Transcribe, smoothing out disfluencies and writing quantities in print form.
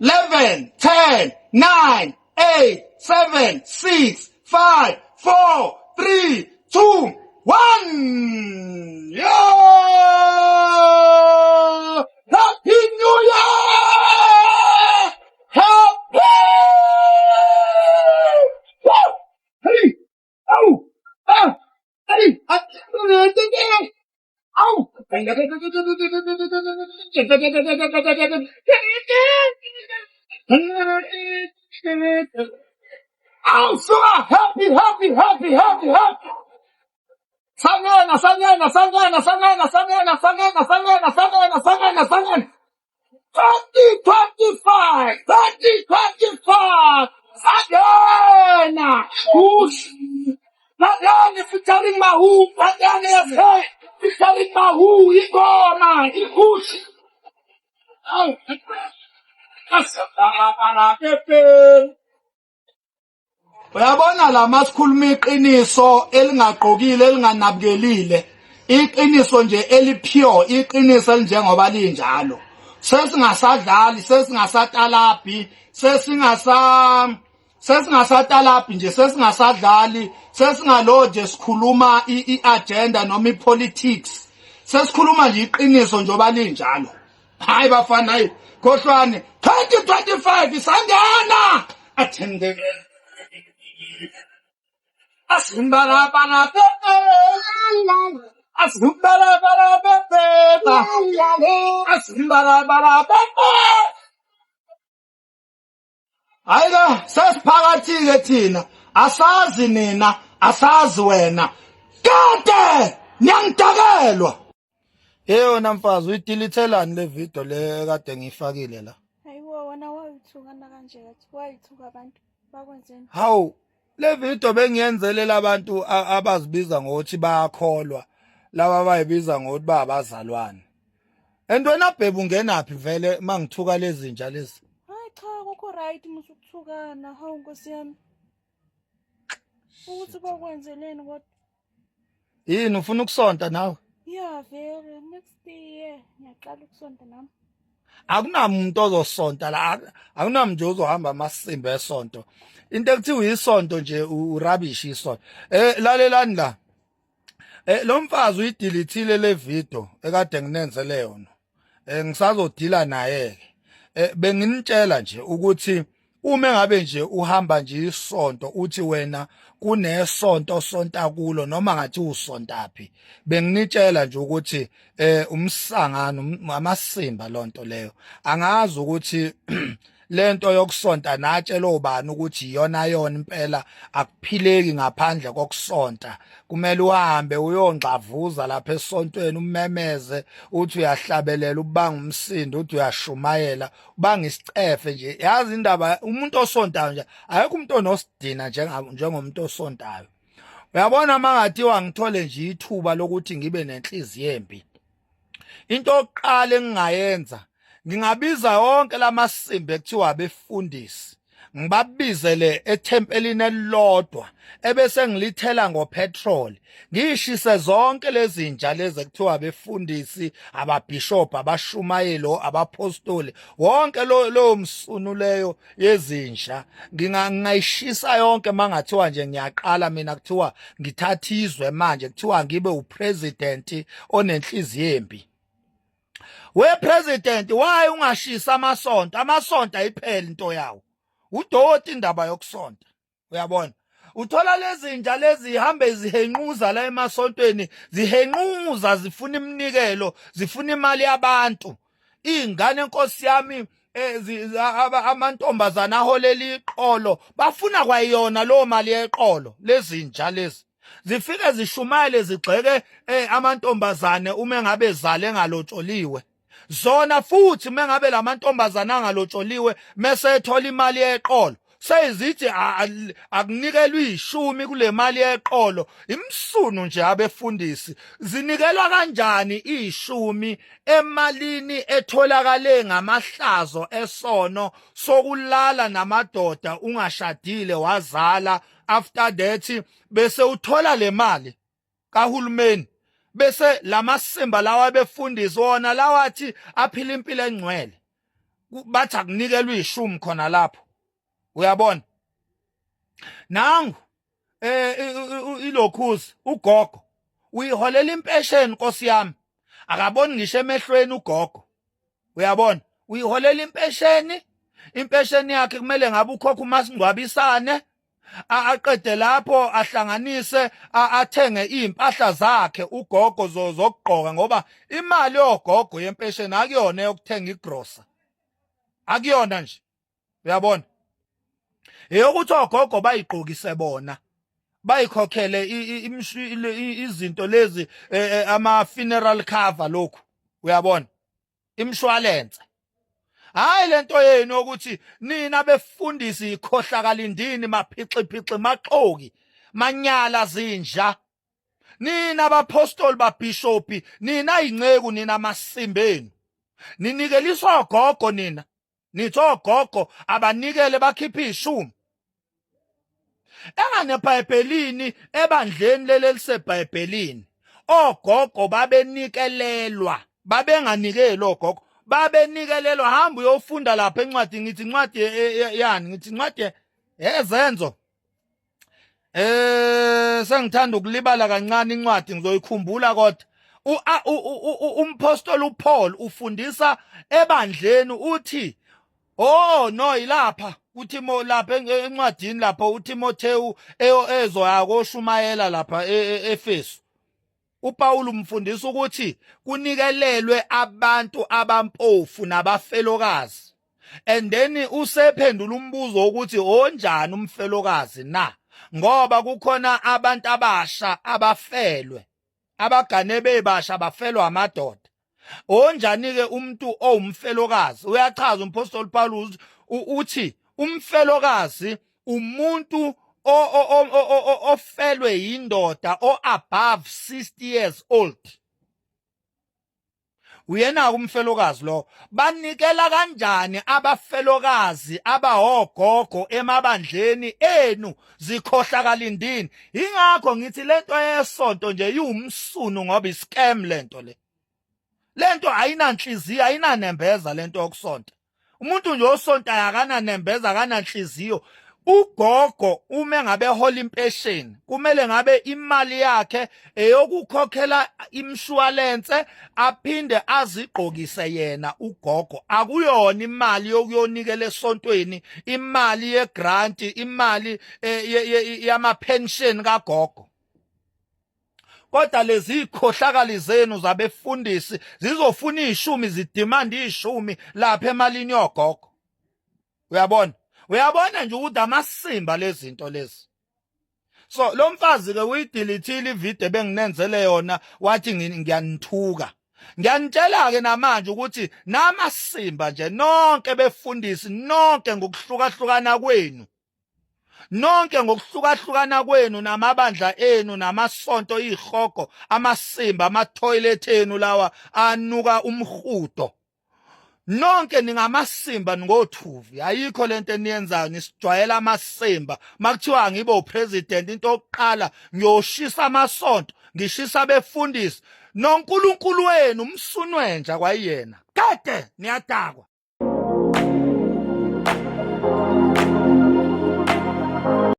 11, 10, 9, 8, 7, 6, 5, 4, 3, 2, 1. Yo! Happy New Year! Happy! Woo! Hey! Oh! Ah! Hey! Oh! Oh, sugar! Happy, happy, happy, happy, happy! Sangana, sangana, sangana, sangana, sangana, sangana, sangana, sangana, sangana, sangana. 2025! 2025! Sangana! Whoosh! Sangana featuring Mahu! Sangana is hey! Featuring Mahu! Igoma! Whoosh! Oh! Uyabona la masikhuluma iqiniso elingaqokile elinganabukelile iqiniso nje elipure iqiniso elinjengoba linjalo sesingasadlali sesingasatalabi sesingasatalabi nje sesingasadlali sesingalo nje sikhuluma iagenda noma ipolitics sesikhuluma nje iqiniso njoba linjalo hayi bafana hayi khohlwane 2025 isangena athende Asimbara para pepe, asimbara para pepe, asimbara para pepe. Ayika sesiphakathi-ke thina asazi nina asazi wena kade niyangidakelwa. Yeyona mfazi uyidilithelani le video le kade ngiyifakile la. Hayibo wena wayithukana kanje kathi wayithuka abantu bakwenzeni. Hawu le video bengiyenzelela abantu abazibiza ngokuthi bayakholwa laba abayibiza ngokuthi babazalwane. Wena bhebe ungenaphi vele mangithuka lezi nja lezi? Hayi cha akukho right musukuthukana hawu Nkosi yami. Ukuthi bakwenzeleni kodwa? Yini ufuna ukusonta nawe? Yeah vele next year ngiyaqala ukusonta nami. Akunamuntu ozosonta la akunamuntu nje ozohamba amasimba esonto. Into ekuthiwa isonto nje urabish isonto. Lalelani la. Lo mfazi uyidilithile le video ekade nginenzele yona. Ngisazodila naye ke. Benginitshela nje ukuthi uma ngabe nje uhamba nje isonto uthi wena kunesonto sonta kulo noma ngathi usontaphi benginitshela nje ukuthi umsangano amasimba lonto leyo angazi ukuthi lento yokusonta natshela ubani ukuthi iyona impela akuphileki ngaphandle kokusonta kumele uhambe uyongxavuza lapha esontweni umemeze uthi uyahlabelela ubanga umsindo uthi uyashumayela ubanga isicefe nje yazi indaba umuntu osontayo nje ayikho umuntu onosidina njengomuntu osontayo uyabona mangathiwa ngithole nje ithuba lokuthi ngibe nenhliziyo embi into oqala engingayenza ngingabiza yonke lamasimbi ekuthiwa abefundisi ngibabizele ethempelini elilodwa ebese ngilithela ngopetrol ngishise zonke lezi nja lezi ekuthiwa abefundisi ababishop abashumayelo abapostoli wonke lo msunu leyo yezinsha ngingayishisa yonke mangathiwa nje ngiyaqala mina kuthiwa ngithatha izwe manje kuthiwa ngibe upresident onenhliziyo embi we president why ungashisa amasonto ayiphele into yawo udoti indaba yokusonta uyabona uthola lezi nja lezi ihambe zihenquza la emasontweni zihenquza zifuna iminikelo zifuna imali yabantu ingane Nkosi yami amantombazana aholela iqolo bafuna kwayona lo mali yeqolo lezi nja lezi zifike zishumayele zigxeke amantombazane uma ngabe zale ngalotsholiwe zona futhi mengabe lamantombazana angalotsholiwe mase ethola imali yeqolo seyizithi akunikelwa 10 kule mali yeqolo imsunu nje abefundisi zinikelwa kanjani 10 emalini etholakale ngamahlazo esono sokulala namadoda ungashadile wazala after that bese uthola le mali kahulumeni bese lamasimba lawa befundisi wona lawathi aphila impilo engcwele bathi akunikelwe ishumi khona lapho. Uyabona? Nangu ilokhuzi ugogo uyiholela impesheni Nkosi yami. Akaboni ngisho emehlweni ugogo. Uyabona? Uyiholela impesheni yakhe kumele ngabe ukhokha umasingcwabisane, aqede lapho ahlanganise athenge impahla zakhe ugogo zokugqoka, ngoba imali yogogo yempesheni akuyona yokuthenga igrosa, akuyona nje. Uyabona? Eyokuthi ogogo bayigqokise bona, bayikhokhele izinto lezi ama funeral cover lokhu. Uyabona? Imshwalense. Hayi lento yenu ukuthi nina befundisi ikhohlakalindini maphixi maxoki manyala zinja, nina abapostoli babishopi, nina ingceku, nina amasimbeni ninikeliswa ogogo. Nina nithi ogogo abanikele bakhiphe ishumi enganebhayibhelini. Ebandleni leli lisebhayibhelini ogogo babenikelelwa, babenganikelwa ogogo, babenikelelwa. Hamba uyofunda lapha encwadi, ngithi incwadi yani, ngithi incwadi ezenzo. Sengithanda ukulibala kancane incwadi, ngizoyikhumbula kodwa. Umpostoli uPaul ufundisa ebandleni uthi, oh no, ilapha lapha encwadini lapha uTimotheyu ezoya koShumayela lapha eEfesu. uPaul umfundisa ukuthi kunikelelwe abantu abampofu nabafelokazi. And then usephendula umbuzo ukuthi onjani umfelokazi na, ngoba kukhona abantu abasha abafelwe, abagane bebasha abafelwa amadoda. Onjani ke umuntu owumfelokazi? Uyachaza umpostoli Paul uthi umfelokazi umuntu ofelwe yindoda above 60 years old. Uyena umfelokazi lo. Banikela kanjani abafelokazi abahogogo emabandleni enu zikhohlakalindini? Ingakho ngithi lento yesonto nje iwumsunu, ngoba iscam lento le. Lento ayinanhliziyo, ayinanembeza lento yokusonta. Umuntu nje osonta akananembeza, akananhliziyo. Ugogo uma ngabe hola impesheni kumele ngabe imali yakhe eyokukhokhela imshwalense aphinde azigqokise yena ugogo. Akuyona imali yokuyonikela esontweni, imali yegrant, imali yamapension kagogo. Kodwa lezi ikhohlakali zenu zabefundisi zizofuna ishumi, zidemand ishumi lapha emalini yogogo. Uyabona? Uyabona nje ukuthi amasimba lezi zinto lezi. So lo mfazi ke uyidilithile ivideo ebenginenzele yona, wathi ngiyanithuka. Ngiyanitshela ke namanje ukuthi namasimba nje nonke befundisi, nonke ngokuhlukahlukana kwenu. Nonke ngokuhlukahlukana kwenu namabandla enu namasonto ihogo, amasimba, ama-toilet enu lawa anuka umhudo. Nonke ningamasimba ngothuvi. Ayikho lento eniyenzayo, nisijwayela amasimba. Makuthiwa ngibe upresident, into yokuqala ngiyoshisa amasonto, ngishisa befundisi. NoNkulunkulu wenu umsunwenja kwayena. Kade niyadakwa.